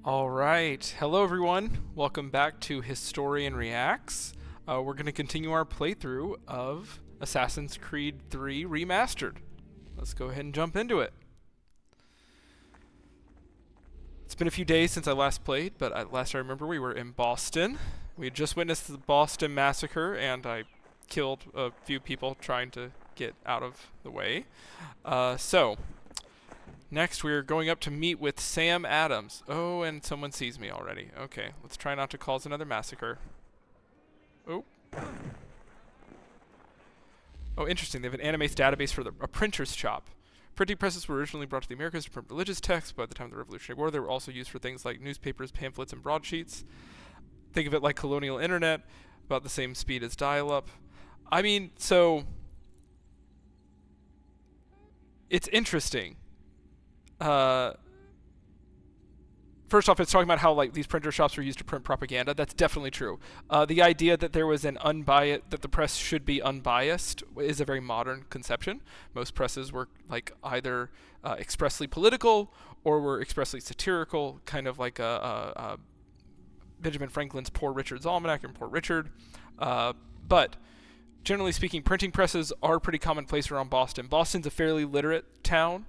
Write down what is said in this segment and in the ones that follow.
All right. Hello, everyone. Welcome back to Historian Reacts. We're going to continue our playthrough of Assassin's Creed 3 Remastered. Let's go ahead and jump into it. It's been a few days since I last played, but last I remember we were in Boston. We had just witnessed the Boston Massacre, and I killed a few people trying to get out of the way. Next, we're going up to meet with Sam Adams. Oh, and someone sees me already. Okay, let's try not to cause another massacre. Oh. Oh, interesting. They have an Animates database for a printer's shop. Printing presses were originally brought to the Americas to print religious texts. By the time of the Revolutionary War, they were also used for things like newspapers, pamphlets, and broadsheets. Think of it like colonial internet, about the same speed as dial-up. I mean, so it's interesting. First off, it's talking about how like these printer shops were used to print propaganda. That's definitely true. The idea that there was that the press should be unbiased is a very modern conception. Most presses were like either expressly political or were expressly satirical, kind of like Benjamin Franklin's Poor Richard's Almanac and Poor Richard. But generally speaking, printing presses are pretty commonplace around Boston. Boston's a fairly literate town.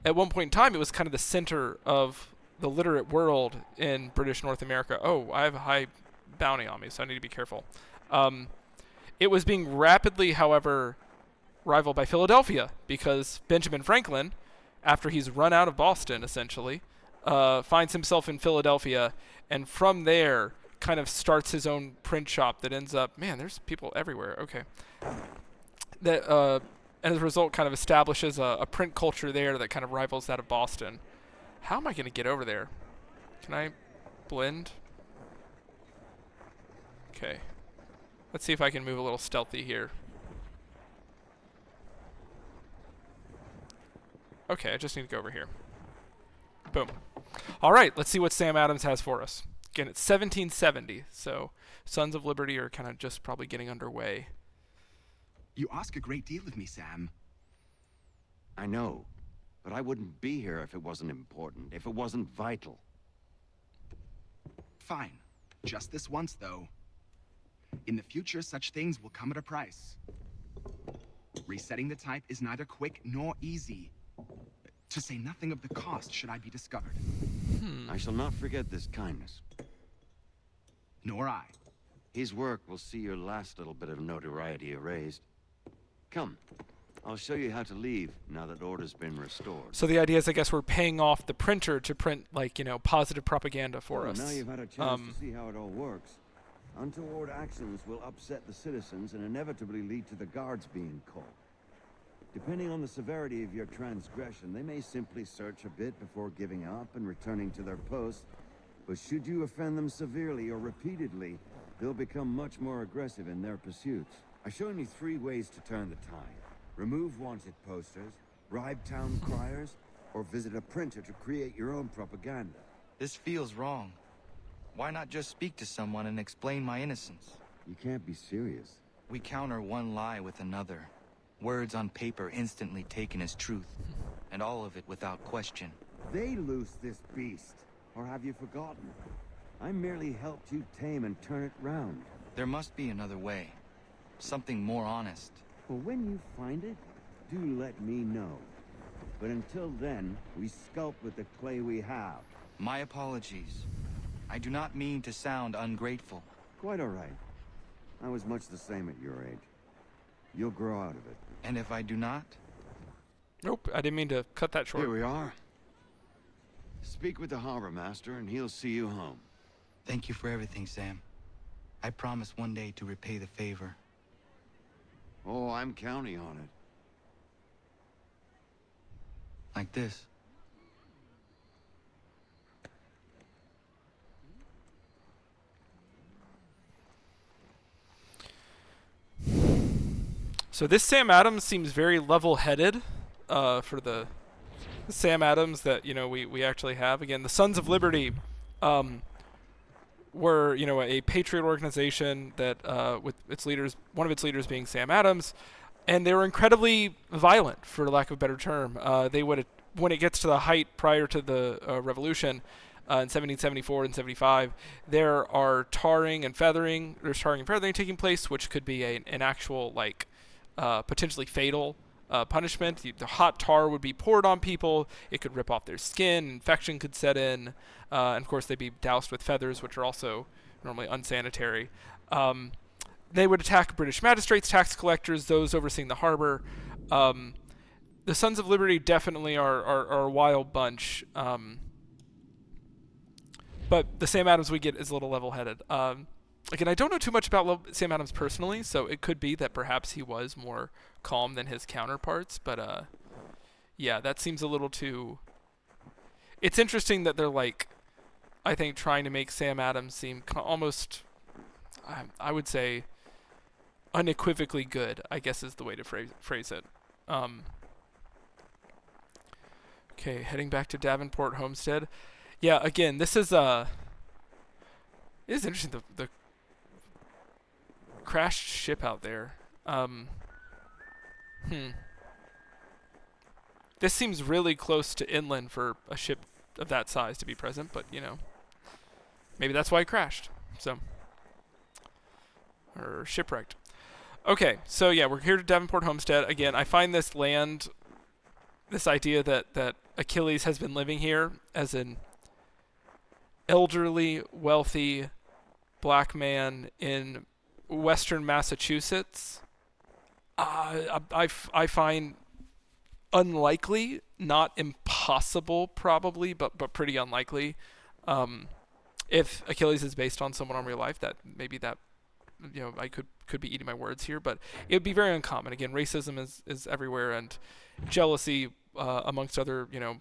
At one point in time, it was kind of the center of the literate world in British North America. Oh, I have a high bounty on me, so I need to be careful. It was being rapidly, however, rivaled by Philadelphia because Benjamin Franklin, after he's run out of Boston, essentially, finds himself in Philadelphia, and from there kind of starts his own print shop that ends up, man, there's people everywhere. Okay. That as a result, kind of establishes a print culture there that kind of rivals that of Boston. How am I going to get over there? Can I blend? Okay. Let's see if I can move a little stealthy here. Okay, I just need to go over here. Boom. All right, let's see what Sam Adams has for us. Again, it's 1770, so Sons of Liberty are kind of just probably getting underway. You ask a great deal of me, Sam. I know, but I wouldn't be here if it wasn't important, if it wasn't vital. Fine. Just this once, though. In the future, such things will come at a price. Resetting the type is neither quick nor easy. To say nothing of the cost should I be discovered. I shall not forget this kindness. Nor I. His work will see your last little bit of notoriety erased. Come, I'll show you how to leave now that order's been restored. So the idea is, I guess, we're paying off the printer to print, like, you know, positive propaganda for us. Now you've had a chance to see how it all works. Untoward actions will upset the citizens and inevitably lead to the guards being called. Depending on the severity of your transgression, they may simply search a bit before giving up and returning to their posts. But should you offend them severely or repeatedly, they'll become much more aggressive in their pursuits. I've shown you 3 ways to turn the tide. Remove wanted posters, bribe town criers, or visit a printer to create your own propaganda. This feels wrong. Why not just speak to someone and explain my innocence? You can't be serious. We counter one lie with another. Words on paper instantly taken as truth, and all of it without question. They loose this beast, or have you forgotten? I merely helped you tame and turn it round. There must be another way. Something more honest. Well, when you find it, do let me know. But until then, we sculpt with the clay we have. My apologies. I do not mean to sound ungrateful. Quite all right. I was much the same at your age. You'll grow out of it. And if I do not? Nope, I didn't mean to cut that short. Here we are. Speak with the harbor master and he'll see you home. Thank you for everything, Sam. I promise one day to repay the favor. Oh, I'm counting on it. Like this. So this Sam Adams seems very level-headed for the Sam Adams that, you know, we actually have. Again, the Sons of Liberty were, you know, a patriot organization that with its leaders, one of its leaders being Sam Adams, and they were incredibly violent, for lack of a better term. They would, when it gets to the height prior to the revolution, in 1774 and 75, there are tarring and feathering. There's tarring and feathering taking place, which could be an actual like potentially fatal punishment. The hot tar would be poured on people. It could rip off their skin. Infection could set in. And of course, they'd be doused with feathers, which are also normally unsanitary. They would attack British magistrates, tax collectors, those overseeing the harbor. The Sons of Liberty definitely are a wild bunch. But the Sam Adams we get is a little level-headed. Again, I don't know too much about Sam Adams personally, so it could be that perhaps he was more calm than his counterparts. But yeah, that seems a little too... It's interesting that they're like, I think, trying to make Sam Adams seem almost, I would say, unequivocally good, I guess is the way to phrase it. Okay, heading back to Davenport Homestead. Yeah, again, this is it is interesting, the crashed ship out there. This seems really close to inland for a ship of that size to be present, but you know, maybe that's why it crashed. So, or shipwrecked. Okay, so yeah, we're here to Davenport Homestead. Again, I find this land, this idea that Achilles has been living here as an elderly, wealthy black man in western Massachusetts, I find unlikely, not impossible probably, but pretty unlikely. If Achilles is based on someone in real life, that maybe that, you know, I could be eating my words here, but it would be very uncommon. Again, racism is everywhere, and jealousy amongst other, you know,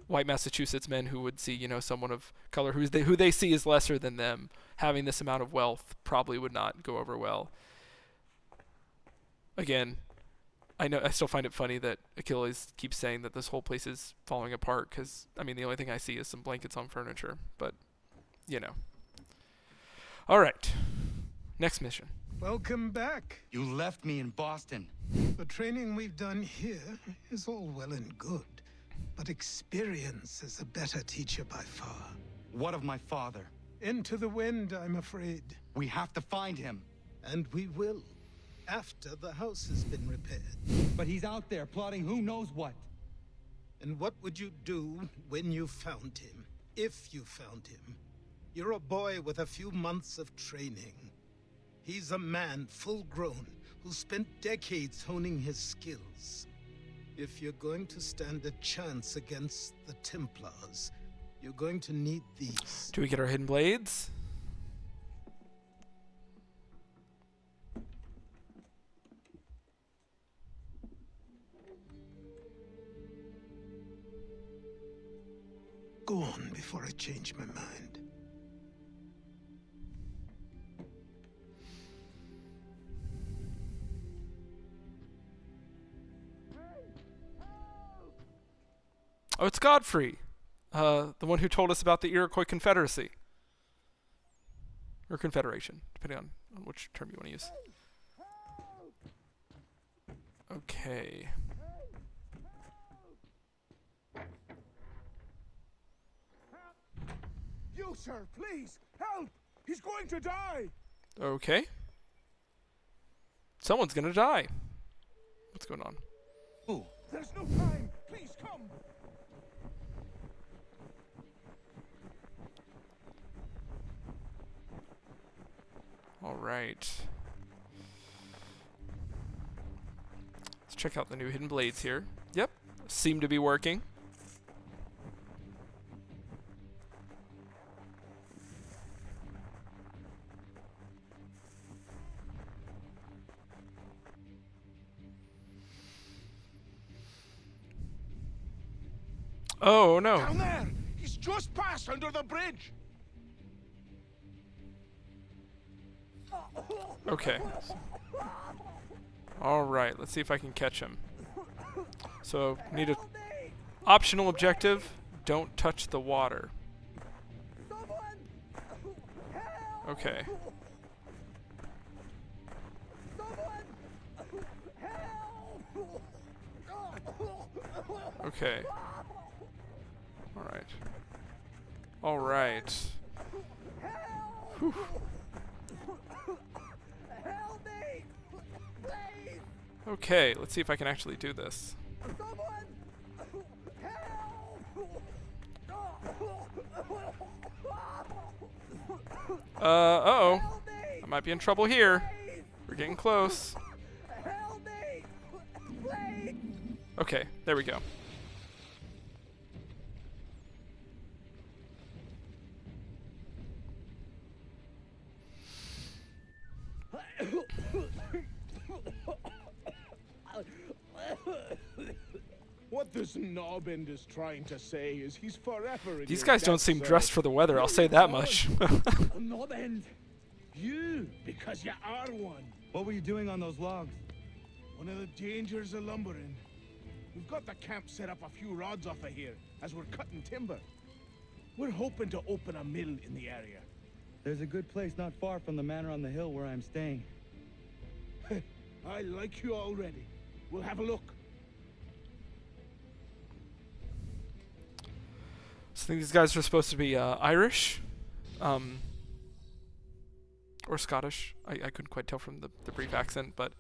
white Massachusetts men who would see, you know, someone of color who they see as lesser than them having this amount of wealth probably would not go over well. Again, I know I still find it funny that Achilles keeps saying that this whole place is falling apart because, I mean, the only thing I see is some blankets on furniture, but, you know. All right. Next mission. Welcome back. You left me in Boston. The training we've done here is all well and good, but experience is a better teacher by far. What of my father? Into the wind, I'm afraid. We have to find him. And we will, after the house has been repaired. But he's out there plotting who knows what. And what would you do when you found him? If you found him? You're a boy with a few months of training. He's a man full grown who spent decades honing his skills. If you're going to stand a chance against the Templars, you're going to need these. Do we get our hidden blades? Go on before I change my mind. Oh, it's Godfrey. The one who told us about the Iroquois Confederacy. Or Confederation, depending on which term you want to use. Okay. You, sir, please, help! He's going to die! Okay. Someone's gonna die. What's going on? Who? There's no time! Please come! All right. Let's check out the new hidden blades here. Yep, seem to be working. Oh no. Down there! He's just passed under the bridge! Okay. All right, let's see if I can catch him. So, need a optional objective, don't touch the water. Okay. Okay. All right. All right. Whew. Help me! Please! Okay, let's see if I can actually do this. Someone! Help! Uh-oh. Help me! I might be in trouble here. Please! We're getting close. Help me! Please! Okay, there we go. What this knobbend is trying to say is he's forever in These your guys don't debt, seem sir. dressed for the weather, I'll say that much. Knobbend! You, because you are one. What were you doing on those logs? One of the dangers of lumbering. We've got the camp set up a few rods off of here, as we're cutting timber. We're hoping to open a mill in the area. There's a good place not far from the manor on the hill where I'm staying. I like you already. We'll have a look. So I think these guys are supposed to be Irish. Or Scottish. I couldn't quite tell from the brief accent, but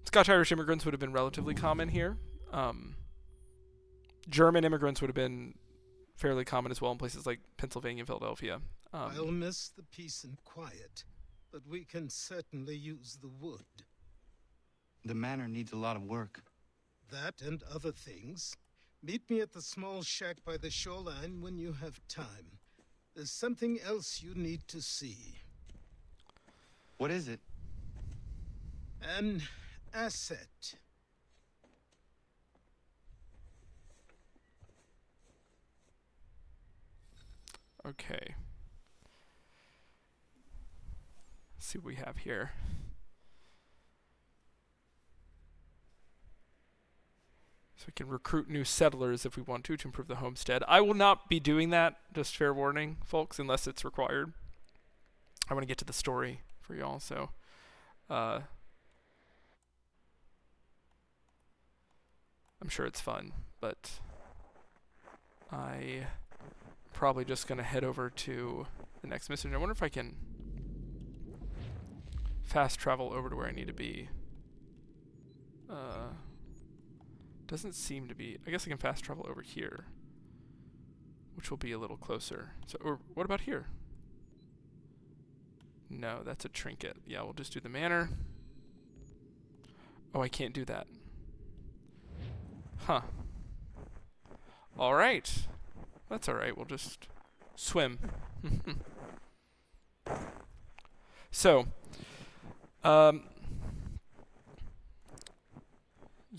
Scotch-Irish immigrants would have been relatively common here. German immigrants would have been fairly common as well in places like Pennsylvania and Philadelphia. I'll miss the peace and quiet, but we can certainly use the wood. The manor needs a lot of work. That and other things. Meet me at the small shack by the shoreline when you have time. There's something else you need to see. What is it? An asset. Okay. Let's see what we have here. So we can recruit new settlers if we want to improve the homestead. I will not be doing that, just fair warning, folks, unless it's required. I want to get to the story for y'all, so I'm sure it's fun, but I probably just going to head over to the next mission. I wonder if I can fast travel over to where I need to be. Doesn't seem to be. I guess I can fast travel over here, which will be a little closer. So, or what about here? No, that's a trinket. Yeah, we'll just do the manor. Oh, I can't do that. Huh. All right. That's all right. We'll just swim. So,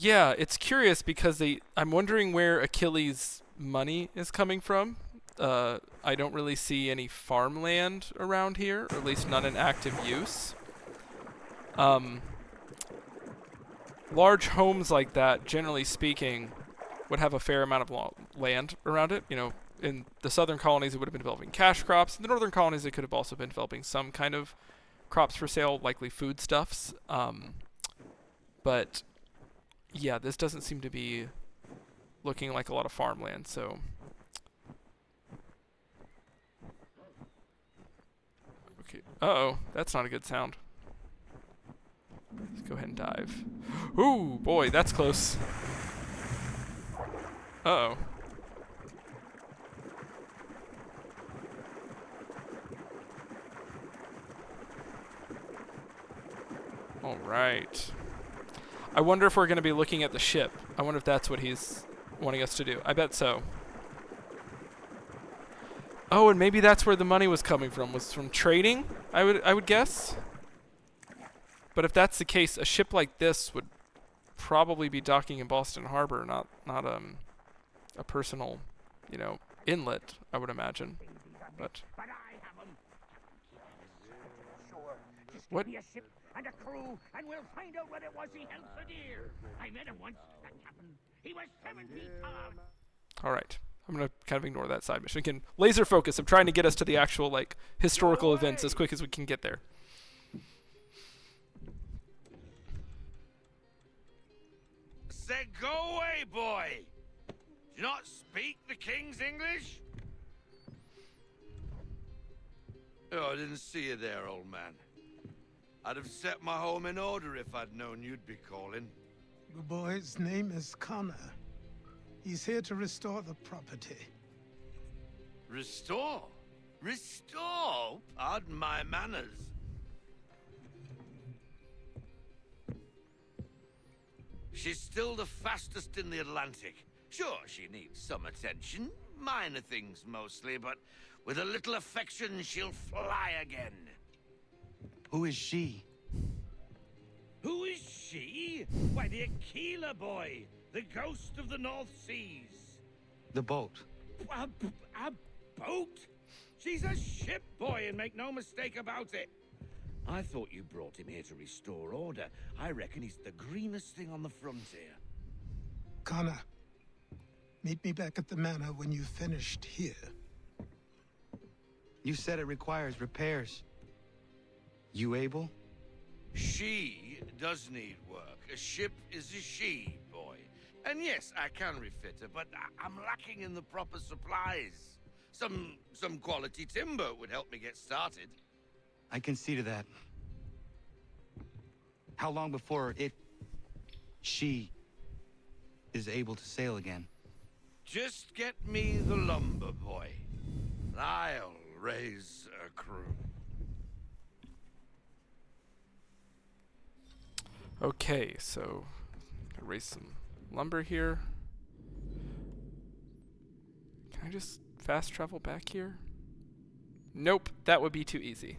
yeah, it's curious because I'm wondering where Achilles' money is coming from. I don't really see any farmland around here, or at least none in active use. Large homes like that, generally speaking, would have a fair amount of land around it. You know, in the southern colonies, it would have been developing cash crops. In the northern colonies, it could have also been developing some kind of crops for sale, likely foodstuffs. But yeah, this doesn't seem to be looking like a lot of farmland, so. Okay. Uh-oh, that's not a good sound. Let's go ahead and dive. Ooh, boy, that's close. Uh-oh. All right. I wonder if we're going to be looking at the ship. I wonder if that's what he's wanting us to do. I bet so. Oh, and maybe that's where the money was coming from. Was from trading, I would guess. But if that's the case, a ship like this would probably be docking in Boston Harbor, not a personal, inlet, I would imagine. But I have 'em. Sure. Just What? give me a ship and a crew, and we'll find out what it was he held so dear. I met him once, that captain. He was 7 feet tall. all right. I'm going to kind of ignore that side mission. Again, laser focus. I'm trying to get us to the actual historical events as quick as we can get there. Said go away, boy! Do you not speak the king's English? Oh, I didn't see you there, old man. I'd have set my home in order if I'd known you'd be calling. The boy's name is Connor. He's here to restore the property. Restore? Restore? Pardon my manners. She's still the fastest in the Atlantic. Sure, she needs some attention. Minor things mostly, but with a little affection, she'll fly again. Who is she? Who is she? Why, the Aquila boy, the ghost of the North Seas. The boat. A boat? She's a ship boy, and make no mistake about it. I thought you brought him here to restore order. I reckon he's the greenest thing on the frontier. Connor, meet me back at the manor when you've finished here. You said it requires repairs. You able? She does need work. A ship is a she, boy. And yes, I can refit her, but I'm lacking in the proper supplies. Some quality timber would help me get started. I can see to that. How long before she is able to sail again? Just get me the lumber, boy. I'll raise a crew. Okay, so raise some lumber here. Can I just fast travel back here? Nope, that would be too easy.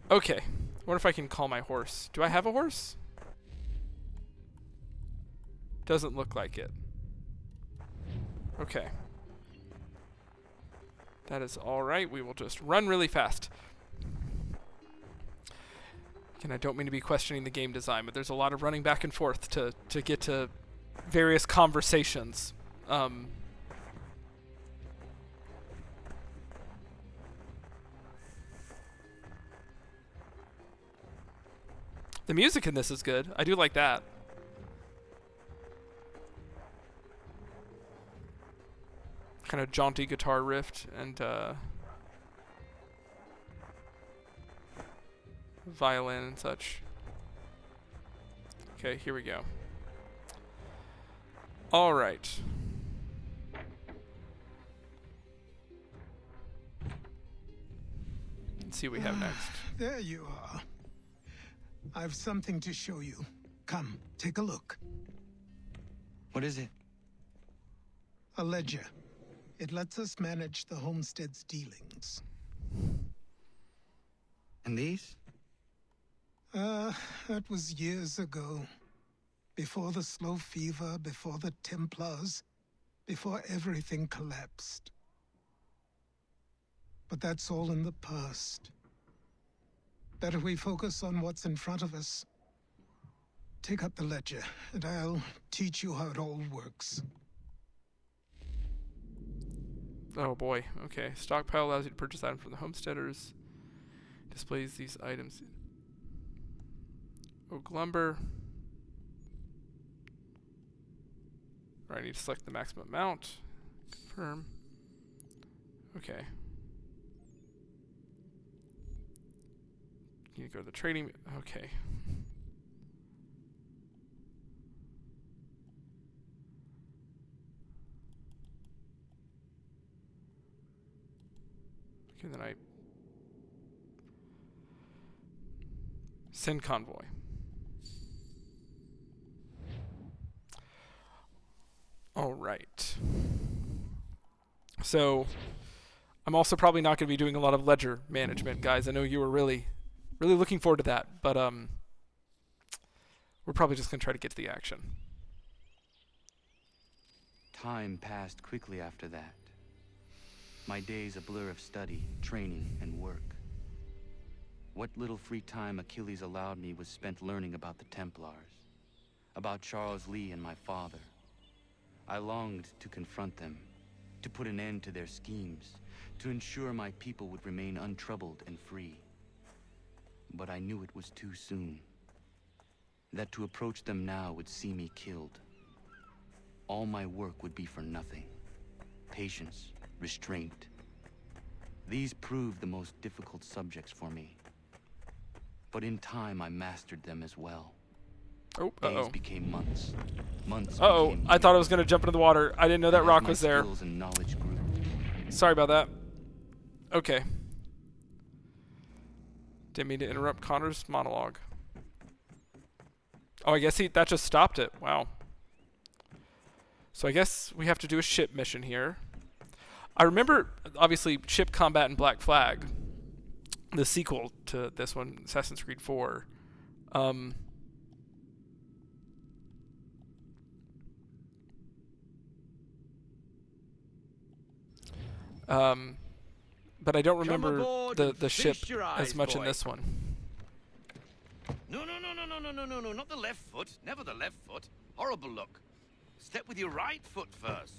Okay, I wonder if I can call my horse. Do I have a horse? Doesn't look like it. Okay. That is alright, we will just run really fast. And I don't mean to be questioning the game design, but there's a lot of running back and forth to get to various conversations. The music in this is good. I do like that. Kind of jaunty guitar riff and violin and such. Okay, here we go. All right. Let's see what we have next. There you are. I've something to show you. Come, take a look. What is it? A ledger. It lets us manage the homestead's dealings. And these? That was years ago. Before the slow fever, before the Templars, before everything collapsed. But that's all in the past. Better we focus on what's in front of us. Take up the ledger, and I'll teach you how it all works. Oh boy, okay. Stockpile allows you to purchase items from the homesteaders. Displays these items. Oak lumber. Alright, I need to select the maximum amount. Confirm. Okay. You need to go to the trading. Okay. Okay, then I send convoy. All right. So I'm also probably not going to be doing a lot of ledger management, guys. I know you were really looking forward to that, but we're probably just going to try to get to the action. Time passed quickly after that. My days a blur of study, training, and work. What little free time Achilles allowed me was spent learning about the Templars, about Charles Lee and my father. I longed to confront them, to put an end to their schemes, to ensure my people would remain untroubled and free. But I knew it was too soon. That to approach them now would see me killed. All my work would be for nothing. Patience, restraint. These proved the most difficult subjects for me. But in time, I mastered them as well. Oh, Days became months. Months Uh-oh, became I thought I was years. going to jump into the water. I didn't know that And as rock my was there. skills and knowledge grew, Sorry about that. Okay. Didn't mean to interrupt Connor's monologue. Oh, I guess that just stopped it. Wow. So I guess we have to do a ship mission here. I remember, obviously, Ship Combat in Black Flag, the sequel to this one, Assassin's Creed 4. But I don't remember the ship as much in this one. No, no, no, no, no, no, no, no, no, not the left foot. Never the left foot. Horrible look. Step with your right foot first.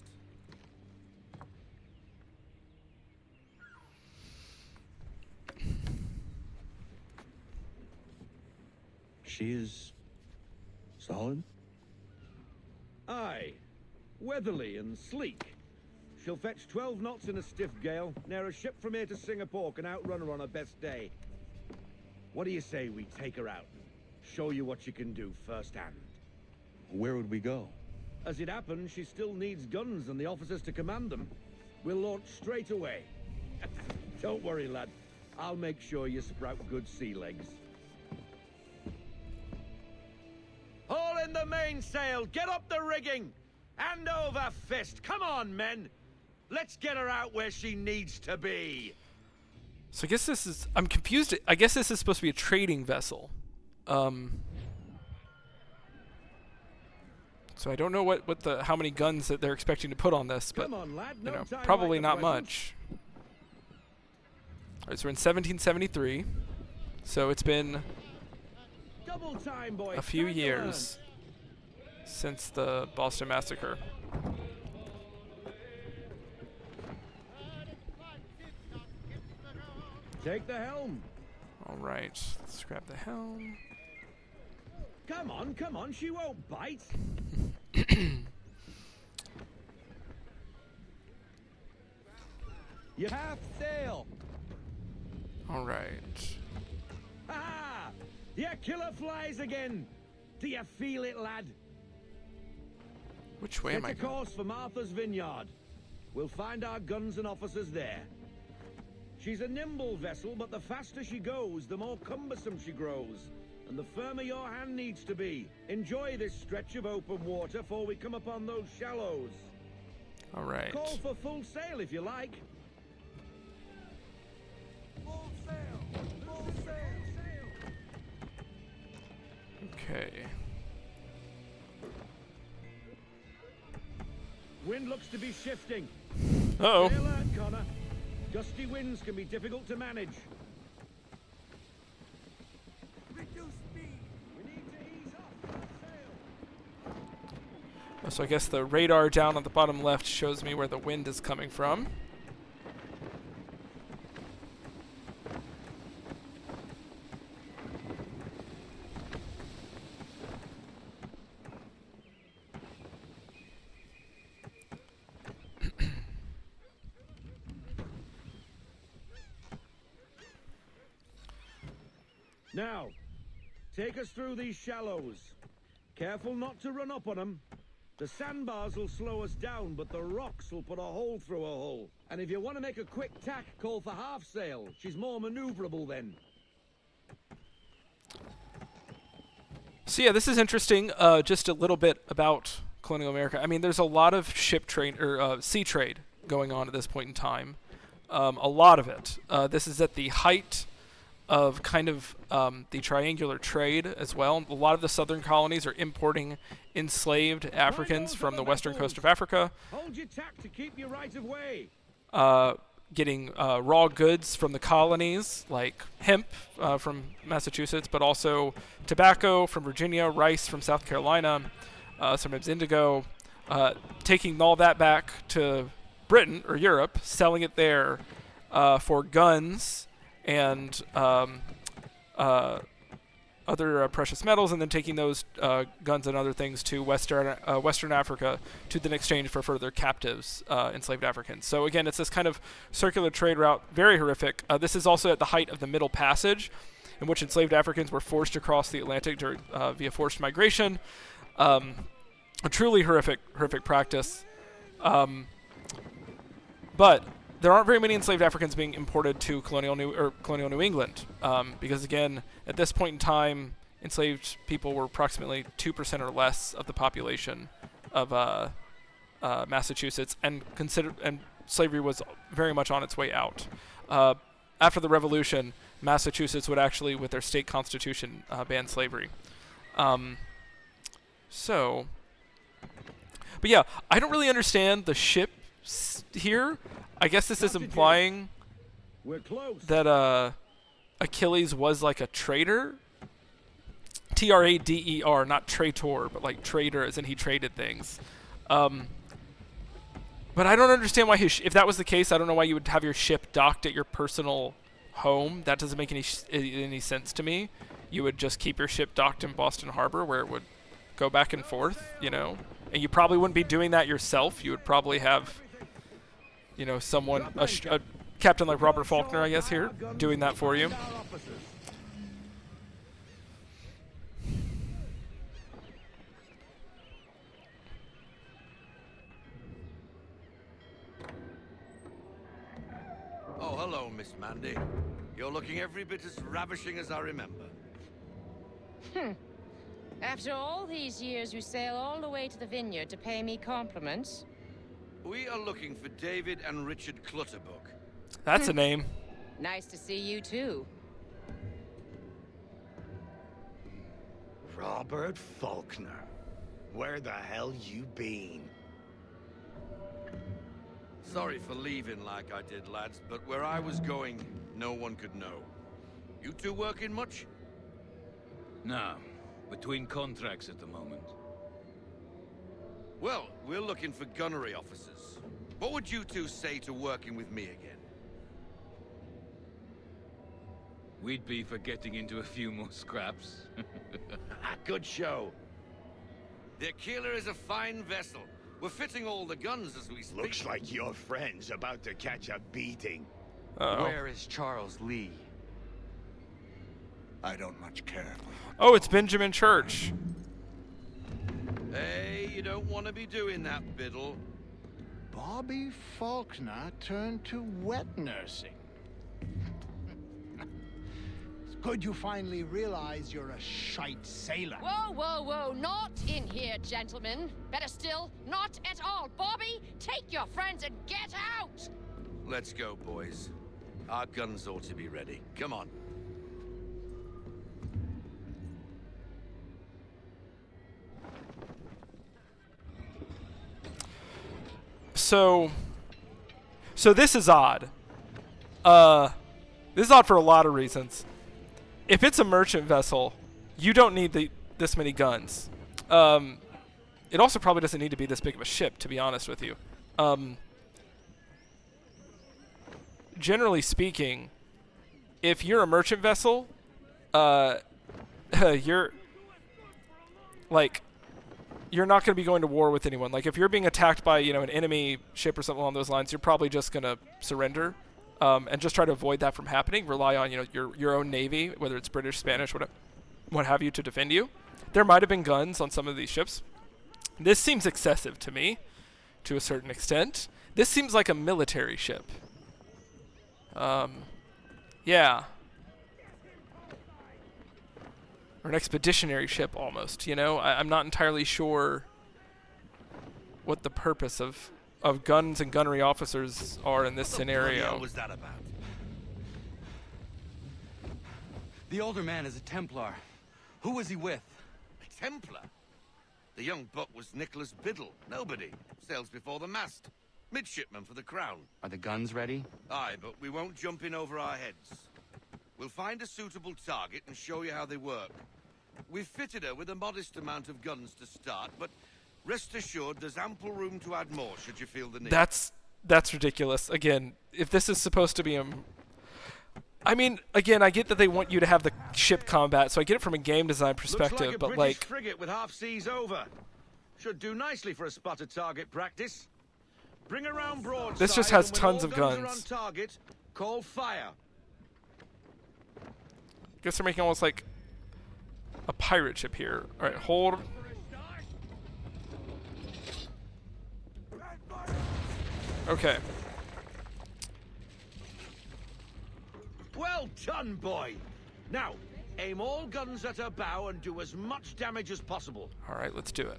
She is solid? Aye. Weatherly and sleek. She'll fetch 12 knots in a stiff gale, near a ship from here to Singapore can outrun her on her best day. What do you say we take her out and show you what she can do firsthand? Where would we go? As it happens, she still needs guns and the officers to command them. We'll launch straight away. Don't worry, lad. I'll make sure you sprout good sea legs. Haul in the mainsail! Get up the rigging! Hand over fist! Come on, men! Let's get her out where she needs to be! So I guess this is... I'm confused. I guess this is supposed to be a trading vessel. So I don't know how many guns that they're expecting to put on this, but Come on, lad. No time probably like not the present. much. All right, so we're in 1773. So it's been Double time, boys. a few Time to years since the Boston Massacre. learn. Take the helm. All right, let's grab the helm. Come on. She won't bite. You half sail. All right. Ha! Your killer flies again. Do you feel it, lad? Which way am I Set a going? course for Martha's Vineyard. We'll find our guns and officers there. She's a nimble vessel, but the faster she goes, the more cumbersome she grows. And the firmer your hand needs to be. Enjoy this stretch of open water before we come upon those shallows. All right. Call for full sail if you like. Full sail! Full sail! Okay. Wind looks to be shifting. Uh-oh. Stay alert, Connor. Gusty winds can be difficult to manage. Reduce speed. We need to ease off the sail. So I guess the radar down at the bottom left shows me where the wind is coming from. Now, take us through these shallows. Careful not to run up on them. The sandbars will slow us down, but the rocks will put a hole through a hole. And if you want to make a quick tack, call for half sail. She's more maneuverable then. So yeah, this is interesting. Just a little bit about colonial America. I mean, there's a lot of sea trade going on at this point in time. A lot of it. This is at the height of kind of the triangular trade as well. A lot of the southern colonies are importing enslaved Africans from the western coast of Africa, Hold your tack to keep your right of way. getting raw goods from the colonies like hemp from Massachusetts, but also tobacco from Virginia, rice from South Carolina, sometimes indigo, taking all that back to Britain or Europe, selling it there for guns and other precious metals, and then taking those guns and other things to Western Africa to then exchange for further captives, enslaved Africans. So again, it's this kind of circular trade route, very horrific. This is also at the height of the Middle Passage, in which enslaved Africans were forced across the Atlantic via forced migration. A truly horrific practice. But there aren't very many enslaved Africans being imported to colonial New England, because again, at this point in time, enslaved people were approximately 2% or less of the population of Massachusetts, and slavery was very much on its way out. After the Revolution, Massachusetts would actually, with their state constitution, ban slavery. But yeah, I don't really understand the ship here. I guess this is implying that Achilles was like a traitor. Trader, not traitor, but like trader, as in he traded things. But I don't understand why if that was the case, I don't know why you would have your ship docked at your personal home. That doesn't make any sense to me. You would just keep your ship docked in Boston Harbor, where it would go back and forth, and you probably wouldn't be doing that yourself. You would probably have, someone, a captain like Robert Faulkner, I guess, here, doing that for you. Oh, hello, Miss Mandy. You're looking every bit as ravishing as I remember. After all these years, you sail all the way to the vineyard to pay me compliments? We are looking for David and Richard Clutterbuck. That's a name. Nice to see you, too. Robert Faulkner. Where the hell you been? Sorry for leaving like I did, lads, but where I was going, no one could know. You two working much? No. Between contracts at the moment. Well, we're looking for gunnery officers. What would you two say to working with me again? We'd be for getting into a few more scraps. Good show. The Aquila is a fine vessel. We're fitting all the guns as we speak. Looks like your friend's about to catch a beating. Uh-oh. Where is Charles Lee? I don't much care. Oh, it's Benjamin Church. Hey, you don't want to be doing that, Biddle. Bobby Faulkner turned to wet nursing. It's good you finally realize you're a shite sailor. Whoa, whoa, whoa, not in here, gentlemen. Better still, not at all. Bobby, take your friends and get out! Let's go, boys. Our guns ought to be ready. Come on. So this is odd. This is odd for a lot of reasons. If it's a merchant vessel, you don't need this many guns. It also probably doesn't need to be this big of a ship, to be honest with you. Generally speaking, if you're a merchant vessel, you're not going to be going to war with anyone. Like, if you're being attacked by, an enemy ship or something along those lines, you're probably just going to surrender, and just try to avoid that from happening. Rely on, your own navy, whether it's British, Spanish, what have you, to defend you. There might have been guns on some of these ships. This seems excessive to me, to a certain extent. This seems like a military ship. Yeah. Or an expeditionary ship, almost, I'm not entirely sure what the purpose of guns and gunnery officers are in this scenario. What was that about? The older man is a Templar. Who was he with? A Templar? The young buck was Nicholas Biddle. Nobody. Sails before the mast. Midshipman for the Crown. Are the guns ready? Aye, but we won't jump in over our heads. We'll find a suitable target and show you how they work. We've fitted her with a modest amount of guns to start, but rest assured there's ample room to add more should you feel the need. That's ridiculous. Again, if this is supposed to be I mean, again, I get that they want you to have the ship combat, so I get it from a game design perspective, Looks like a but British like, frigate with half seas over. Should do nicely for a spotted target practice. Bring around broadside. this just has and when tons all of guns are on guns. target, call fire. Guess they're making almost like a pirate ship here. All right, hold. Okay. Well done, boy. Now, aim all guns at her bow and do as much damage as possible. All right, let's do it.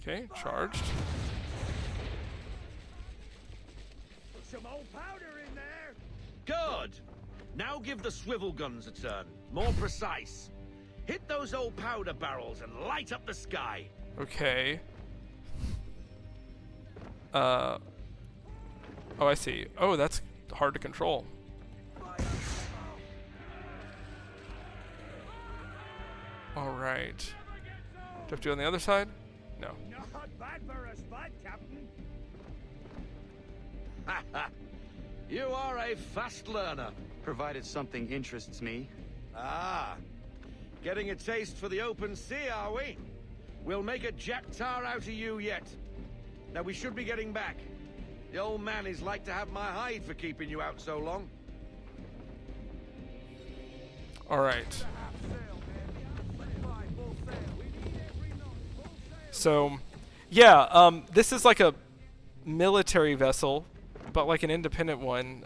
Okay, charged. Put some old powder in there. Good. Now give the swivel guns a turn. More precise. Hit those old powder barrels and light up the sky. Okay. Oh, I see. Oh, that's hard to control. All right. Do I have to do it on the other side? No. Not bad for a spot, Captain. You are a fast learner. Provided something interests me. Ah. Getting a taste for the open sea, are we? We'll make a jack tar out of you yet. Now we should be getting back. The old man is like to have my hide for keeping you out so long. All right. So, yeah, this is like a military vessel, but like an independent one,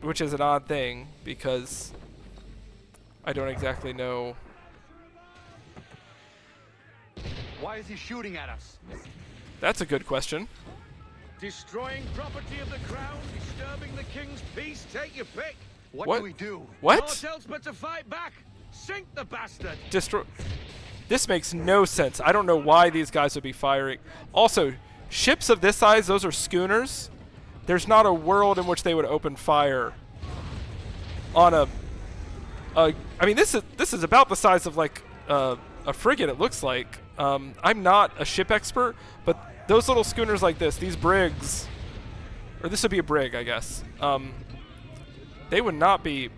which is an odd thing because I don't exactly know. Why is he shooting at us? That's a good question. Destroying property of the crown, disturbing the king's peace, take your pick. What? do we do? What? Naught else but to fight back. Sink the bastard. Destroy. This makes no sense. I don't know why these guys would be firing. Also, ships of this size, those are schooners. There's not a world in which they would open fire on a I mean, this is about the size of like a frigate. It looks like. I'm not a ship expert, but those little schooners like this, these brigs, or this would be a brig, I guess. They would not be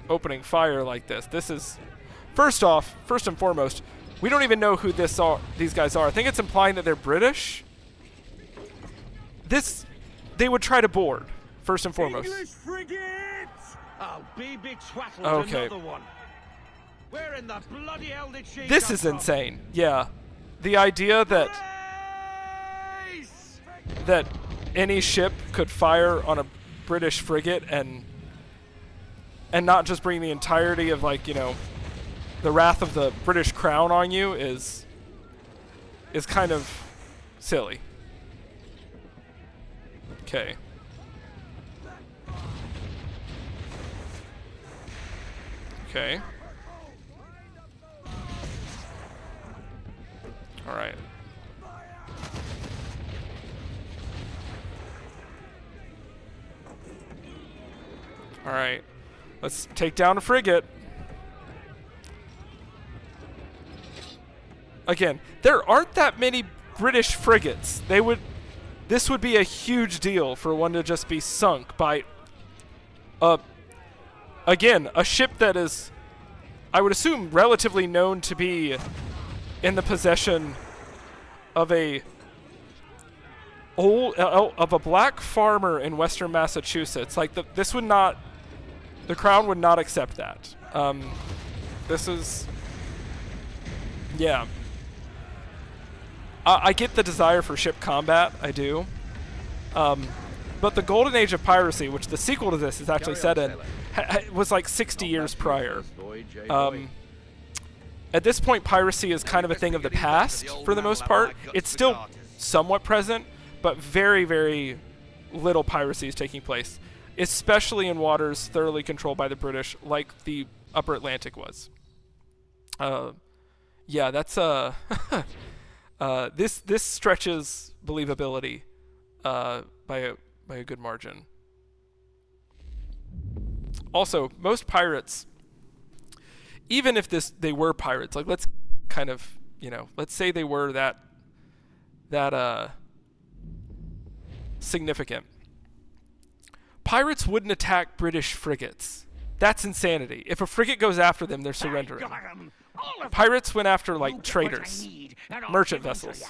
opening fire like this. This is, first and foremost, we don't even know who these guys are. I think it's implying that they're British. They would try to board, first and foremost. English frigates! Oh, BB Twattle's Okay. another one. Where in the bloody hell did she This come is from? insane. Yeah. The idea that Race! that any ship could fire on a British frigate and not just bring the entirety of, like, you know, the wrath of the British crown on you is kind of silly. Okay. Okay. All right. All right. Let's take down a frigate. Again, there aren't that many British frigates. This would be a huge deal for one to just be sunk by again, a ship that is, I would assume, relatively known to be in the possession of a black farmer in western Massachusetts. Like, the crown would not accept that. This is, yeah. I get the desire for ship combat, I do. But the golden age of piracy, which the sequel to this is actually set in, was like 60 years prior. At this point, piracy is kind of a thing of the past for the most part. It's still somewhat present, but very, very little piracy is taking place, especially in waters thoroughly controlled by the British, like the Upper Atlantic was. Yeah, that's this stretches believability by a good margin. Also, most pirates, even if they were pirates, like, let's kind of, you know, let's say they were that significant. Pirates wouldn't attack British frigates. That's insanity. If a frigate goes after them, they're surrendering. Pirates went after, like, traders, merchant vessels.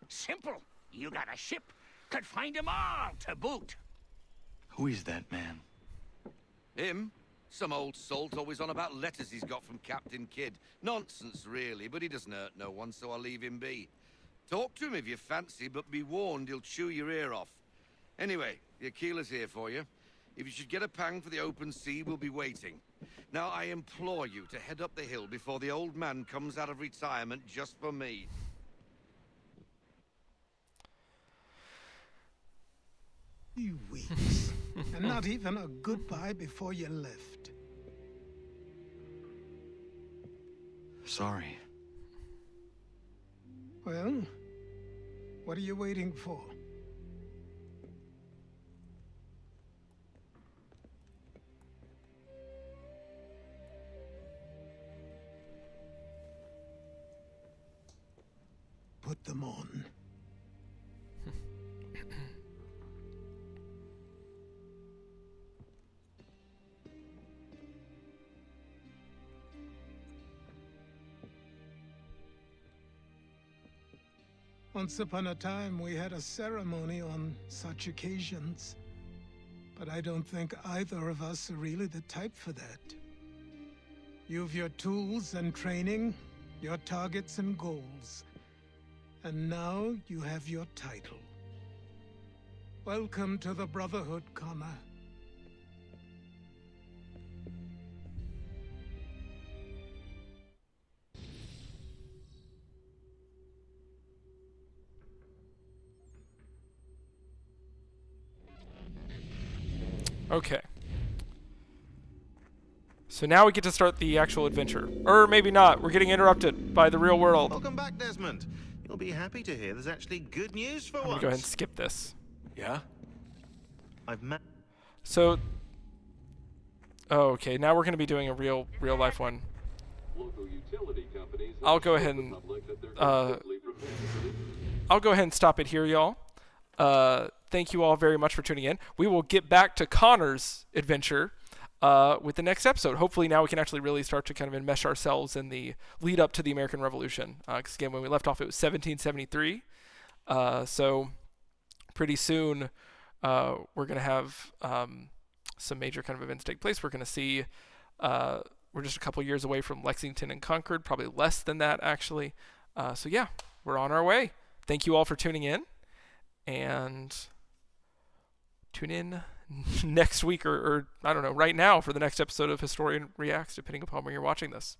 Simple. You got a ship. Could find 'em all to boot. Who is that man? Him? Some old salt always on about letters he's got from Captain Kidd. Nonsense, really, but he doesn't hurt no one, so I'll leave him be. Talk to him if you fancy, but be warned he'll chew your ear off. Anyway, the Aquila's here for you. If you should get a pang for the open sea, we'll be waiting. Now, I implore you to head up the hill before the old man comes out of retirement just for me. You weeks. And not even a goodbye before you left. Sorry. Well, what are you waiting for? Put them on. Once upon a time, we had a ceremony on such occasions. But I don't think either of us are really the type for that. You've your tools and training, your targets and goals. And now you have your title. Welcome to the Brotherhood, Connor. Okay. So now we get to start the actual adventure. Or maybe not. We're getting interrupted by the real world. Welcome back, Desmond. You'll be happy to hear there's actually good news for I'm once. gonna go ahead and skip this. Yeah? I've met... So... Oh, okay. Now we're gonna be doing a real life one. I'll go ahead and... I'll go ahead and stop it here, y'all. Thank you all very much for tuning in. We will get back to Connor's adventure with the next episode. Hopefully now we can actually really start to kind of enmesh ourselves in the lead up to the American Revolution. Because again, when we left off, it was 1773. So pretty soon we're going to have some major kind of events take place. We're going to see, we're just a couple years away from Lexington and Concord, probably less than that actually. So yeah, we're on our way. Thank you all for tuning in. And tune in next week or I don't know, right now for the next episode of Historian Reacts, depending upon when you're watching this.